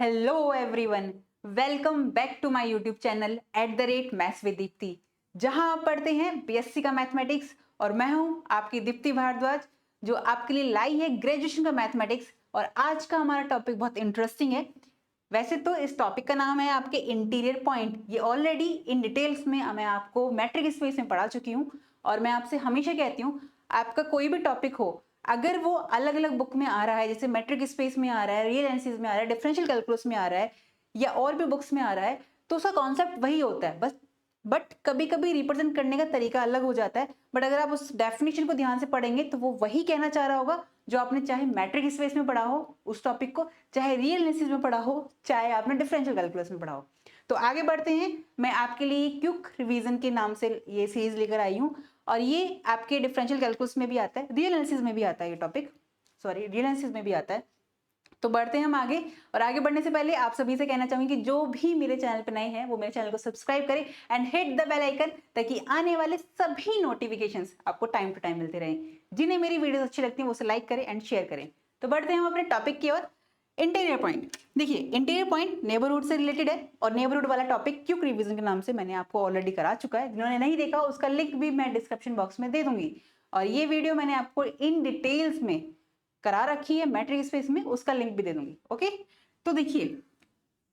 Hello everyone, welcome back to my YouTube channel @maths with Deepti, जहां आप पढ़ते हैं बीएससी का मैथमेटिक्स। और मैं हूं आपकी दीप्ति भारद्वाज, जो आपके लिए लाई है ग्रेजुएशन का मैथमेटिक्स। और आज का हमारा टॉपिक बहुत इंटरेस्टिंग है। वैसे तो इस टॉपिक का नाम है आपके इंटीरियर पॉइंट। ये ऑलरेडी इन डिटेल्स में मैं आपको मैट्रिक स्पेस में पढ़ा चुकी हूँ। और मैं आपसे हमेशा कहती हूँ, आपका कोई भी टॉपिक हो, अगर वो अलग अलग बुक में आ रहा है, जैसे मैट्रिक स्पेस में आ रहा है, रियल एनालिसिस में आ रहा है, डिफरेंशियल कैलकुलस में आ रहा है, या और भी बुक्स में आ रहा है, तो उसका कॉन्सेप्ट वही होता है बस। बट कभी कभी रिप्रेजेंट करने का तरीका अलग हो जाता है। बट अगर आप उस डेफिनेशन को ध्यान से पढ़ेंगे तो वो वही कहना चाह रहा होगा जो आपने चाहे मैट्रिक स्पेस में पढ़ा हो उस टॉपिक को, चाहे रियल एनालिसिस में पढ़ा हो, चाहे आपने डिफरेंशियल कैलकुलस में पढ़ा हो। तो आगे बढ़ते हैं। मैं आपके लिए क्विक रिवीजन के नाम से ये सीरीज लेकर आई हूँ। और ये आपके डिफरेंशियल कैलकुलस में भी आता है, रियल एनालिसिस में भी आता है ये टॉपिक, सॉरी रियल एनालिसिस में भी आता है। तो बढ़ते हैं हम आगे। और आगे बढ़ने से पहले आप सभी से कहना चाहूंगी कि जो भी मेरे चैनल पर नए हैं वो मेरे चैनल को सब्सक्राइब करें and hit the bell icon, ताकि आने वाले सभी नोटिफिकेशंस आपको टाइम टू टाइम मिलते रहें। जिन्हें मेरी वीडियोस अच्छी लगती हैं वो उसे लाइक करें एंड शेयर करें। तो बढ़ते हैं हम अपने टॉपिक की ओर। Interior point. देखिए, इंटीरियर पॉइंट नेबरहुड से रिलेटेड है, और नेबरहुड वाला टॉपिक क्विक रिवीजन के नाम से मैंने आपको ऑलरेडी करा चुका है। जिन्होंने नहीं देखा उसका लिंक भी मैं डिस्क्रिप्शन बॉक्स में दे दूंगी। और ये वीडियो मैंने आपको इन डिटेल्स में करा रखी है मैट्रिक स्पेस में, उसका लिंक भी दे दूंगी। ओके, तो देखिए,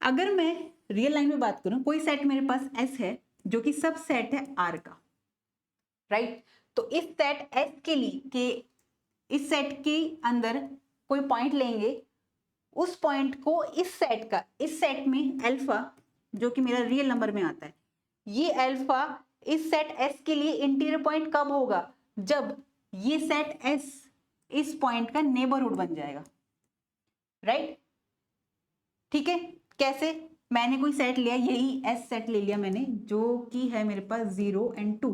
अगर मैं रियल लाइन में बात करूं, कोई सेट मेरे पास एस है जो कि सब सेट है आर का, राइट। तो इस सेट एस के लिए इस सेट के अंदर कोई पॉइंट लेंगे, उस पॉइंट को इस सेट में अल्फा, जो कि मेरा रियल नंबर में आता है, ये अल्फा इस सेट एस के लिए इंटीरियर पॉइंट कब होगा? जब ये सेट एस इस पॉइंट का नेबरहुड बन जाएगा, राइट। ठीक है, कैसे? मैंने कोई सेट लिया, यही एस सेट ले लिया मैंने, जो कि है मेरे पास 0 और 2।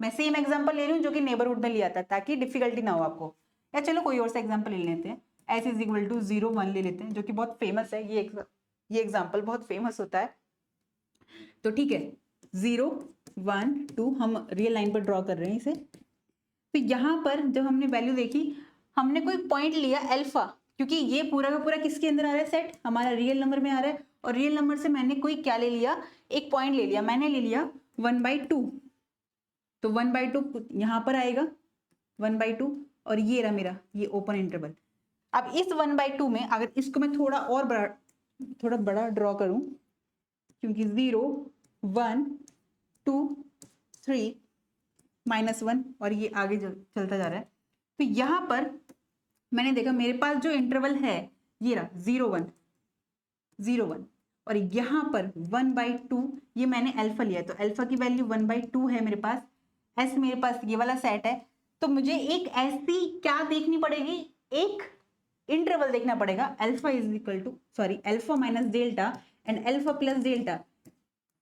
मैं सेम एग्जांपल ले रही हूँ जो कि नेबरहुड में लिया था, ताकि डिफिकल्टी ना हो आपको। या चलो कोई और सा एग्जांपल ले लेते हैं। एस इज इक्वल टू 0 1 ले लेते हैं, जो कि बहुत फेमस है। ये एग्जांपल बहुत फेमस होता है। तो ठीक है, 0 1 2 हम रियल लाइन पर ड्रॉ कर रहे हैं इसे। तो यहाँ पर जब हमने वैल्यू देखी, हमने कोई पॉइंट लिया अल्फा, क्योंकि ये पूरा का पूरा किसके अंदर आ रहा है? सेट हमारा रियल नंबर में आ रहा है। और रियल नंबर से मैंने कोई क्या ले लिया? एक पॉइंट ले लिया। मैंने ले लिया 1/2। तो 1/2 यहाँ पर आएगा 1/2, और ये रहा मेरा ये ओपन इंटरवल। अब इस 1/2 में अगर इसको मैं थोड़ा बड़ा ड्रॉ करूं, क्योंकि 0 1 2 3 -1 और ये आगे चलता जा रहा है। तो यहां पर मैंने देखा मेरे पास जो इंटरवल है ये रहा 0 1 0 1, और यहां पर 1/2 ये मैंने अल्फा लिया, तो अल्फा की वैल्यू 1/2 है मेरे पास। एस मेरे पास ये वाला सेट है। तो मुझे एक ऐसी क्या देखनी पड़ेगी? एक इंटरवल देखना पड़ेगा, alpha is equal to sorry alpha minus delta and alpha plus delta,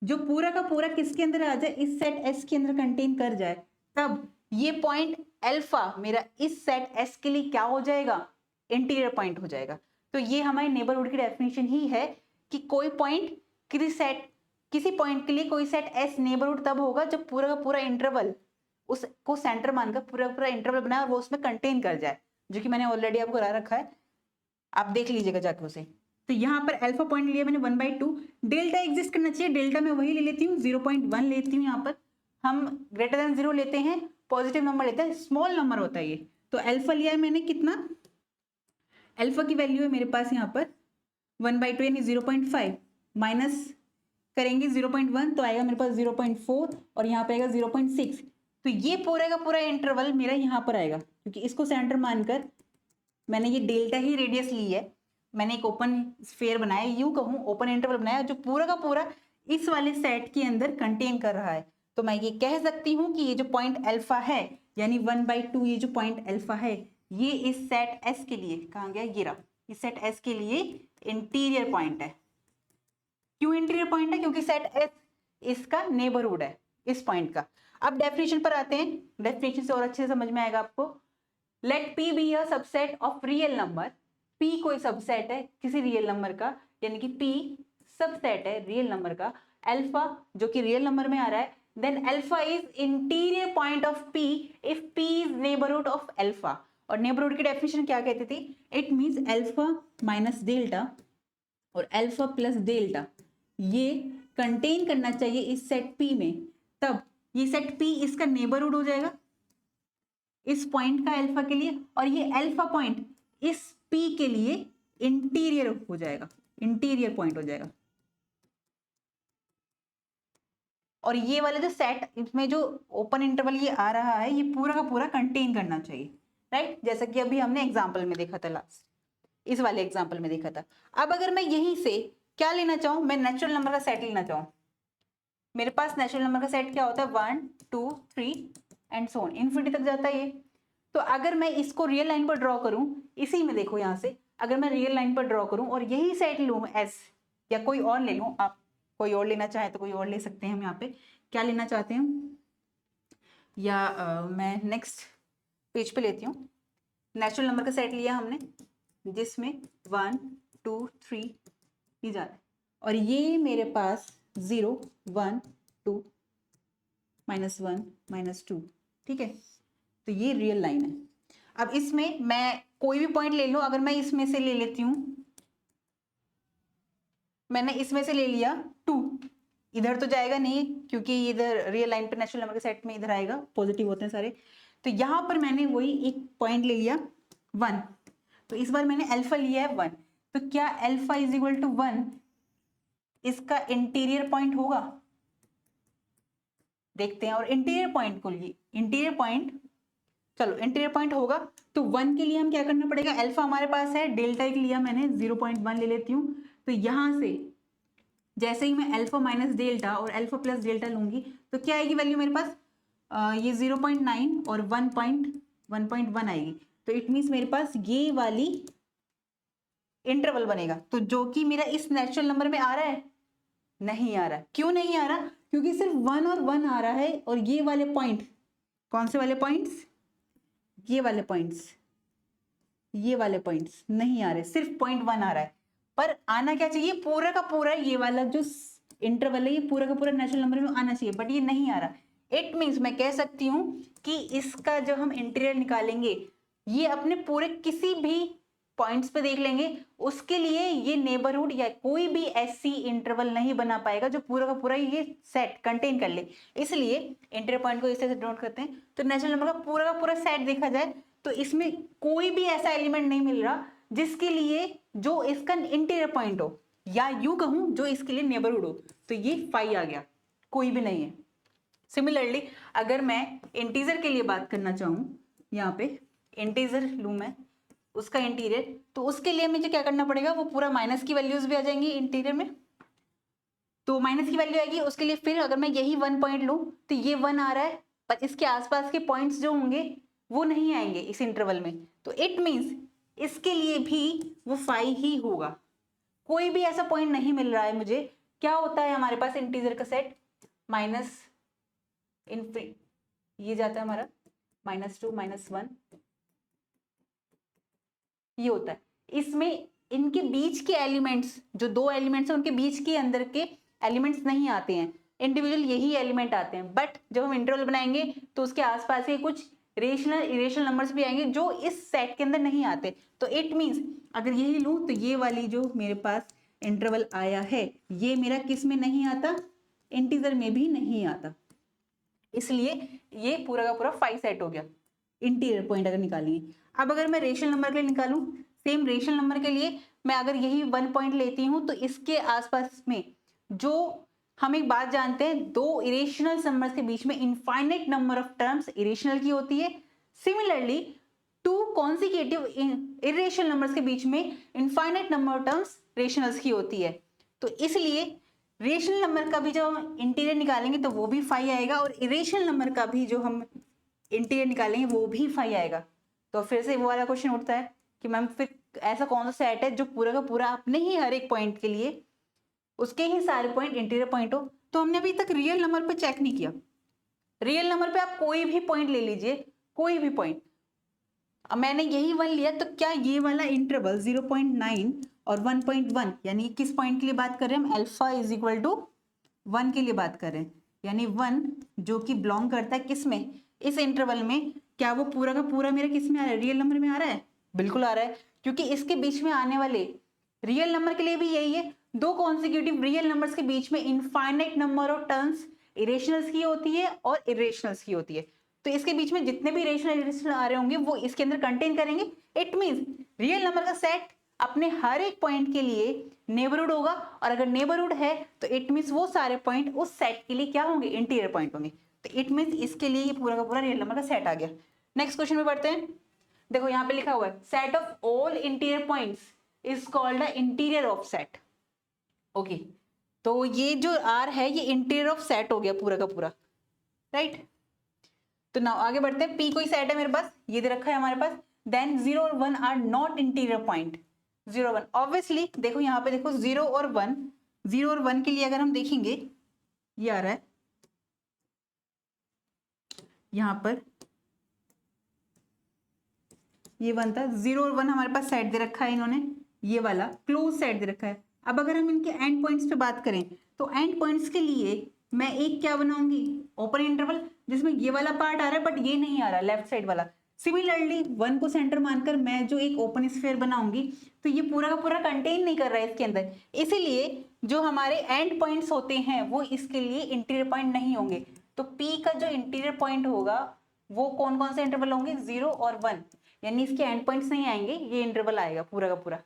जो पूरा का पूरा किसके अंदर आ जाए? इस सेट एस के अंदर कंटेन कर जाए। तब ये पॉइंट अल्फा मेरा इस सेट एस के लिए क्या हो जाएगा? इंटीरियर पॉइंट हो जाएगा। तो ये हमारे नेबरहुड की डेफिनेशन ही है कि कोई पॉइंट किसी पॉइंट के लिए कोई सेट एस नेबरहुड तब होगा जब पूरा का पूरा इंटरवल उसको सेंटर मानकर पूरा पूरा इंटरवल बनाए और वो उसमें कंटेन कर जाए, जो कि मैंने ऑलरेडी आपको करा रखा है, आप देख लीजिएगा जाके उसे। तो यहाँ पर अल्फा पॉइंट लिया मैंने 1/2। डेल्टा एग्जिस्ट करना चाहिए, डेल्टा मैं वही ले लेती हूँ 0.1 लेती हूँ। यहाँ पर हम ग्रेटर देन 0 लेते हैं, पॉजिटिव नंबर लेते हैं, स्मॉल नंबर होता है ये। तो अल्फा लिया है मैंने कितना? अल्फा की वैल्यू है मेरे पास यहाँ पर 1/2 यानी 0.5, माइनस करेंगे 0.1 तो आएगा मेरे पास 0.4, और यहाँ पे आएगा 0.6। तो ये पूरे का पूरा इंटरवल मेरा यहाँ पर आएगा, क्योंकि इसको सेंटर मानकर मैंने ये डेल्टा ही रेडियस ली है। मैंने एक ओपन स्फीयर बनाया, यूं कहूं ओपन इंटरवल बनाया, जो पूरा का पूरा इस वाले सेट के अंदर कंटेन कर रहा है। तो मैं ये कह सकती हूं कि ये जो पॉइंट अल्फा है, यानी 1/2, ये जो पॉइंट अल्फा है, ये इस सेट एस के लिए कहाँ गया? ये रहा, इस सेट एस के लिए इंटीरियर पॉइंट है। क्यों इंटीरियर पॉइंट है? क्योंकि सेट एस इसका नेबरहुड है इस पॉइंट का। अब डेफिनेशन पर आते हैं, डेफिनेशन से और अच्छे से समझ में आएगा आपको। Let P be a subset of real number. P कोई सबसेट है किसी रियल नंबर का, यानी कि पी सबसेट है रियल नंबर का। अल्फा जो कि रियल नंबर में आ रहा है, then alpha is interior point of P if P is neighbourhood of alpha. और नेबरहुड की डेफिनेशन क्या कहती थी? It means alpha minus delta और अल्फा प्लस डेल्टा ये कंटेन करना चाहिए इस सेट P में, तब ये सेट P इसका नेबरहुड हो जाएगा इस पॉइंट का अल्फा के लिए, और ये अल्फा पॉइंट इस P के लिए इंटीरियर हो जाएगा, इंटीरियर पॉइंट हो जाएगा। और ये वाला जो सेट, इसमें जो ओपन इंटरवल ये आ रहा है, ये पूरा का पूरा कंटेन करना चाहिए, राइट? जैसा कि अभी हमने एग्जाम्पल में देखा था, लास्ट इस वाले एग्जाम्पल में देखा था। अब अगर मैं यहीं से क्या लेना चाहूं, मैं नेचुरल नंबर का सेट लेना चाहूं, मेरे पास नेचुरल नंबर का सेट क्या होता है, 1 2 3 एंड सो ऑन, इन्फिनिटी तक जाता है ये। तो अगर मैं इसको रियल लाइन पर ड्रॉ करूं, इसी में देखो यहाँ से अगर मैं रियल लाइन पर ड्रॉ करूं और यही सेट लूं एस, या कोई और ले लूं, आप कोई और लेना चाहे तो कोई और ले सकते हैं। हम यहाँ पे क्या लेना चाहते हैं, या मैं नेक्स्ट पेज पे लेती हूँ। नेचुरल नंबर का सेट लिया हमने जिसमें 1 2 3 ये जा रहा है, और ये मेरे पास 0 1 2 -1 -2, ठीक है? तो ये रियल लाइन है। अब इसमें मैं कोई भी पॉइंट ले लूं, अगर मैं इसमें से ले लेती हूं, मैंने इसमें से ले लिया 2, इधर तो जाएगा नहीं क्योंकि इधर रियल लाइन पे नेचुरल नंबर के सेट में इधर आएगा, पॉजिटिव होते हैं सारे। तो यहां पर मैंने वही एक पॉइंट ले लिया 1, तो इस बार मैंने अल्फा लिया है 1, तो क्या अल्फा इज इक्वल टू 1 इसका इंटीरियर पॉइंट होगा? देखते हैं। और इंटीरियर पॉइंट को लिए, इंटीरियर पॉइंट, चलो इंटीरियर पॉइंट होगा तो 1 के लिए हम क्या करना पड़ेगा, अल्फा हमारे पास है, डेल्टा एक लिया मैंने 0.1 ले लेती हूँ। तो यहां से जैसे ही मैं अल्फा माइनस डेल्टा और अल्फा प्लस डेल्टा लूंगी तो क्या आएगी वैल्यू मेरे पास, ये 0.9 और 1.1 आएगी। तो इट मीन्स मेरे पास ये वाली इंटरवल बनेगा, तो जो कि मेरा इस नेचुरल नंबर में आ रहा है, नहीं आ रहा। क्यों नहीं आ रहा? क्योंकि सिर्फ 1 और 1 आ रहा है, और ये वाले पॉइंट, कौन से वाले पॉइंट्स, ये वाले पॉइंट्स, ये वाले पॉइंट्स नहीं आ रहे, सिर्फ 0.1 आ रहा है। पर आना क्या चाहिए, पूरा का पूरा ये वाला जो इंटरवल है ये पूरा का पूरा नेचुरल नंबर में आना चाहिए, बट ये नहीं आ रहा। इट मीन्स मैं कह सकती हूँ कि इसका जो हम इंटीरियर निकालेंगे, ये अपने पूरे किसी भी पॉइंट्स पे देख लेंगे, उसके लिए ये नेबरहुड या कोई भी ऐसी इंटरवल नहीं बना पाएगा जो पूरा का पूरा ये सेट कंटेन कर ले। इसलिए इंटीरियर पॉइंट को इस तरह से डिनोट करते हैं। तो नेचुरल नंबर का पूरा सेट देखा जाए तो इसमें कोई भी ऐसा एलिमेंट नहीं मिल रहा जिसके लिए जो इसका इंटीरियर पॉइंट हो, या यूं कहूं जो इसके लिए नेबरहुड हो। तो ये 5 आ गया, कोई भी नहीं है। सिमिलरली अगर मैं इंटीजर के लिए बात करना चाहूं, यहाँ पे इंटीजर लूं मैं, उसका इंटीरियर, तो उसके लिए मुझे क्या करना पड़ेगा, वो पूरा माइनस की वैल्यूज भी आ जाएंगी इंटीरियर में, तो माइनस की वैल्यू आएगी उसके लिए। फिर अगर मैं यही 1 पॉइंट लूं तो ये 1 आ रहा है, पर इसके आसपास के पॉइंट्स जो होंगे वो नहीं आएंगे इस इंटरवल में, तो इट मीन्स इसके लिए भी वो 5 ही होगा। कोई भी ऐसा पॉइंट नहीं मिल रहा है मुझे। क्या होता है हमारे पास इंटीजर का सेट, माइनस ये जाता है हमारा -2 -1, ये होता है। इसमें इनके बीच के एलिमेंट्स, जो दो एलिमेंट्स हैं उनके बीच के अंदर के एलिमेंट्स नहीं आते हैं, इंडिविजुअल यही एलिमेंट आते हैं। बट जब हम इंटरवल बनाएंगे तो उसके आसपास के कुछ रेशनल इरेशनल नंबर्स भी आएंगे जो इस सेट के अंदर नहीं आते। तो इट मीन्स अगर यही लूं तो ये वाली जो मेरे पास इंटरवल आया है ये मेरा किस में नहीं आता, इंटीजर में भी नहीं आता। इसलिए ये पूरा का पूरा 5 सेट हो गया इंटीरियर पॉइंट अगर निकालेंगे। अब अगर मैं रेशनल नंबर के लिए निकालूं, सेम रेशनल नंबर के लिए मैं अगर यही 1 पॉइंट लेती हूं तो इसके आसपास में जो हम एक बात जानते हैं, दो इरेशनल नंबर्स के बीच में infinite number of terms irrational की होती है। सिमिलरली 2 कॉन्सिक्यूटिव इरेशनल नंबर्स के बीच में infinite number of terms rationals की होती है। तो इसलिए रेशनल नंबर का भी जो हम इंटीरियर निकालेंगे तो वो भी 5 आएगा, और इरेशनल नंबर का भी जो हम इंटीरियर निकालेंगे वो भी 5 आएगा। तो फिर से वो वाला क्वेश्चन उठता है कि मैम फिर ऐसा कौन सा सेट है जो पूरा का पूरा अपने ही हर एक पॉइंट के लिए उसके ही सारे पॉइंट इंटीरियर पॉइंट हो। तो हमने अभी तक रियल नंबर पे चेक नहीं किया। रियल नंबर पे आप कोई भी पॉइंट ले लीजिए, कोई भी पॉइंट। अब मैंने यही 1 लिया तो क्या ये वाला इंटरवल 0.9 और 1.1 यानी किस पॉइंट के लिए बात कर रहे हैं हम, अल्फा इज इक्वल टू 1 के लिए बात कर रहे हैं, यानी 1 जो कि बिलोंग करता है किस में, इस इंटरवल में। क्या वो पूरा का पूरा मेरा किस में आ रहा है, रियल नंबर में आ रहा है? बिल्कुल आ रहा है, क्योंकि इसके बीच में आने वाले रियल नंबर के लिए भी यही है, दो कॉन्सिक्यूटिव रियल नंबर्स के बीच में infinite number of terms irrationals की होती है और इरेशनल्स की होती है। तो इसके बीच में जितने भी इरेशनल आ रहे होंगे वो इसके अंदर कंटेन करेंगे। इट मींस रियल नंबर का सेट अपने हर एक पॉइंट के लिए नेबरहुड होगा, और अगर नेबरहुड है तो इट मींस वो सारे पॉइंट उस सेट के लिए क्या होंगे, इंटीरियर पॉइंट होंगे। तो इट मींस इसके लिए ये पूरा का पूरा रियल नंबर का सेट आ गया। नेक्स्ट क्वेश्चन में बढ़ते हैं। देखो यहाँ पे लिखा हुआ है set of all interior points is called the interior of set. Okay, तो ये जो आर है ये इंटीरियर ऑफ सेट हो गया पूरा का पूरा, राइट। तो नाउ आगे बढ़ते हैं। पी कोई सेट है मेरे पास, ये दे रखा है हमारे पास, देन 0 और 1 आर नॉट इंटीरियर पॉइंट। 0 और 1 ऑब्वियसली, देखो यहाँ पे देखो 0 और 1, 0 और 1 के लिए अगर हम देखेंगे ये आ रहा है यहाँ पर, ये बनता है 0 और 1 हमारे पास सेट दे रखा है इन्होंने, ये वाला क्लोज सेट दे रखा है। अब अगर हम इनके एंड पॉइंट्स पे बात करें तो एंड पॉइंट्स के लिए मैं एक क्या बनाऊंगी, ओपन इंटरवल, जिसमें ये वाला पार्ट आ रहा है बट ये नहीं आ रहा लेफ्ट साइड वाला। सिमिलरली 1 को सेंटर मानकर मैं जो एक ओपन स्फीयर बनाऊंगी तो ये पूरा का पूरा कंटेन नहीं कर रहा है इसके अंदर, इसीलिए जो हमारे एंड पॉइंट्स होते हैं वो इसके लिए इंटीरियर पॉइंट नहीं होंगे। तो P का जो इंटीरियर पॉइंट होगा वो कौन कौन से इंटरवल होंगे, 0 और 1, यानी इसके एंड पॉइंट्स नहीं आएंगे, ये इंटरवल आएगा पूरा का पूरा।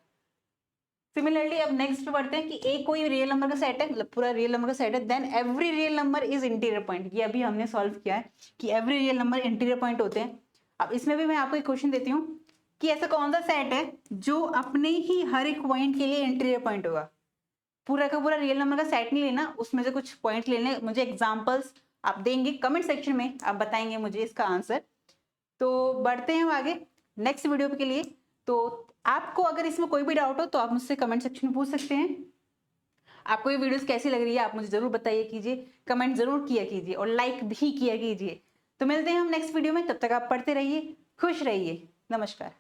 सिमिलरली अब नेक्स्ट पे बढ़ते हैं कि एक कोई रियल नंबर का सेट है, मतलब पूरा रियल नंबर का सेट है, then every real number is interior point. ये अभी हमने सॉल्व किया है कि every real number interior point होते हैं। अब इसमें भी मैं आपको एक क्वेश्चन देती हूँ कि ऐसा कौन सा सेट है जो अपने ही हर एक पॉइंट के लिए इंटीरियर पॉइंट होगा। पूरा का पूरा रियल नंबर का सेट नहीं लेना, उसमें से कुछ पॉइंट लेने, मुझे एग्जाम्पल्स आप देंगे कमेंट सेक्शन में, आप बताएंगे मुझे इसका आंसर। तो बढ़ते हैं हम आगे नेक्स्ट वीडियो के लिए। तो आपको अगर इसमें कोई भी डाउट हो तो आप मुझसे कमेंट सेक्शन में पूछ सकते हैं। आपको ये वीडियोस कैसी लग रही है आप मुझे जरूर बताइए कीजिए, कमेंट जरूर किया कीजिए और लाइक भी किया कीजिए। तो मिलते हैं हम नेक्स्ट वीडियो में, तब तक आप पढ़ते रहिए, खुश रहिए, नमस्कार।